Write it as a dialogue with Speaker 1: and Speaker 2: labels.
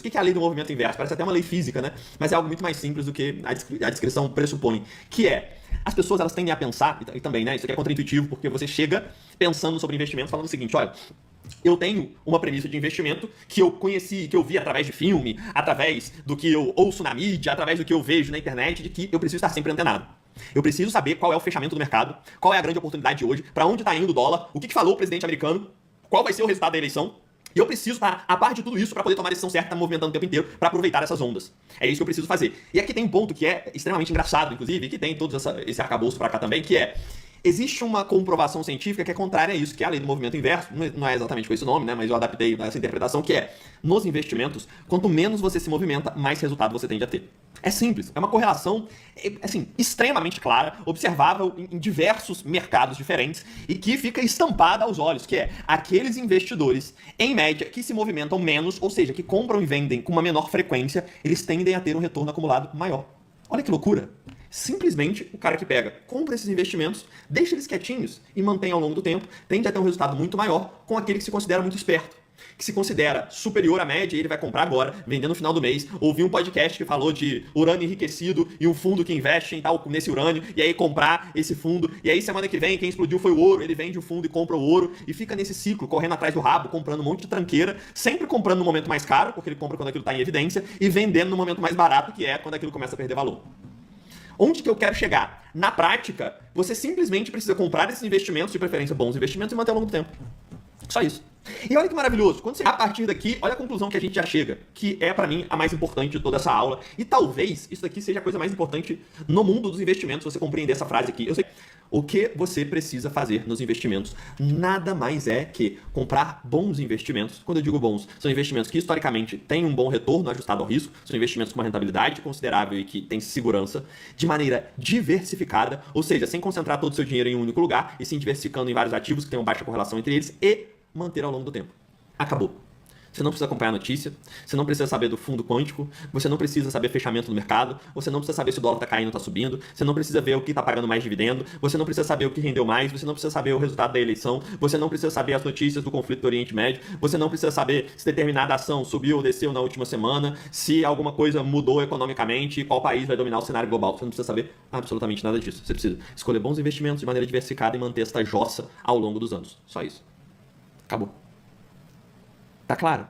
Speaker 1: O que é a lei do movimento inverso? Parece até uma lei física, né? Mas é algo muito mais simples do que a descrição pressupõe. Que é, as pessoas elas tendem a pensar, e também, né? Isso aqui é contraintuitivo, porque você chega pensando sobre investimento falando o seguinte, olha, eu tenho uma premissa de investimento que eu conheci, que eu vi através de filme, através do que eu ouço na mídia, através do que eu vejo na internet, de que eu preciso estar sempre antenado. Eu preciso saber qual é o fechamento do mercado, qual é a grande oportunidade de hoje, para onde está indo o dólar, o que falou o presidente americano, qual vai ser o resultado da eleição. E eu preciso estar a par de tudo isso para poder tomar a decisão certa, movimentando o tempo inteiro, para aproveitar essas ondas. É isso que eu preciso fazer. E aqui tem um ponto que é extremamente engraçado, inclusive, que tem todo esse arcabouço para cá também, que é... Existe uma comprovação científica que é contrária a isso, que é a lei do movimento inverso, não é exatamente com esse nome, né, mas eu adaptei essa interpretação, que é, nos investimentos, quanto menos você se movimenta, mais resultado você tende a ter. É simples, é uma correlação assim, extremamente clara, observável em diversos mercados diferentes e que fica estampada aos olhos, que é aqueles investidores, em média, que se movimentam menos, ou seja, que compram e vendem com uma menor frequência, eles tendem a ter um retorno acumulado maior. Olha que loucura! Simplesmente o cara que pega, compra esses investimentos, deixa eles quietinhos e mantém ao longo do tempo, tende a ter um resultado muito maior com aquele que se considera muito esperto, que se considera superior à média e ele vai comprar agora, vender no final do mês. Ouvi um podcast que falou de urânio enriquecido e um fundo que investe em tal, nesse urânio, e aí comprar esse fundo, e aí semana que vem quem explodiu foi o ouro, ele vende o fundo e compra o ouro, e fica nesse ciclo, correndo atrás do rabo, comprando um monte de tranqueira, sempre comprando no momento mais caro, porque ele compra quando aquilo está em evidência, e vendendo no momento mais barato, que é quando aquilo começa a perder valor. Onde que eu quero chegar? Na prática, você simplesmente precisa comprar esses investimentos, de preferência bons investimentos, e manter ao longo do tempo. Só isso. E olha que maravilhoso, quando você, a partir daqui, olha a conclusão que a gente já chega, que é pra mim a mais importante de toda essa aula, e talvez isso daqui seja a coisa mais importante no mundo dos investimentos, você compreender essa frase aqui. Eu sei. O que você precisa fazer nos investimentos nada mais é que comprar bons investimentos. Quando eu digo bons, são investimentos que historicamente têm um bom retorno ajustado ao risco, são investimentos com uma rentabilidade considerável e que têm segurança, de maneira diversificada, ou seja, sem concentrar todo o seu dinheiro em um único lugar, e sim diversificando em vários ativos que tenham baixa correlação entre eles e manter ao longo do tempo. Acabou. Você não precisa acompanhar a notícia, você não precisa saber do fundo quântico, você não precisa saber fechamento do mercado, você não precisa saber se o dólar está caindo ou está subindo, você não precisa ver o que está pagando mais dividendo, você não precisa saber o que rendeu mais, você não precisa saber o resultado da eleição, você não precisa saber as notícias do conflito do Oriente Médio, você não precisa saber se determinada ação subiu ou desceu na última semana, se alguma coisa mudou economicamente, qual país vai dominar o cenário global. Você não precisa saber absolutamente nada disso. Você precisa escolher bons investimentos de maneira diversificada e manter esta jossa ao longo dos anos. Só isso. Acabou. Tá claro?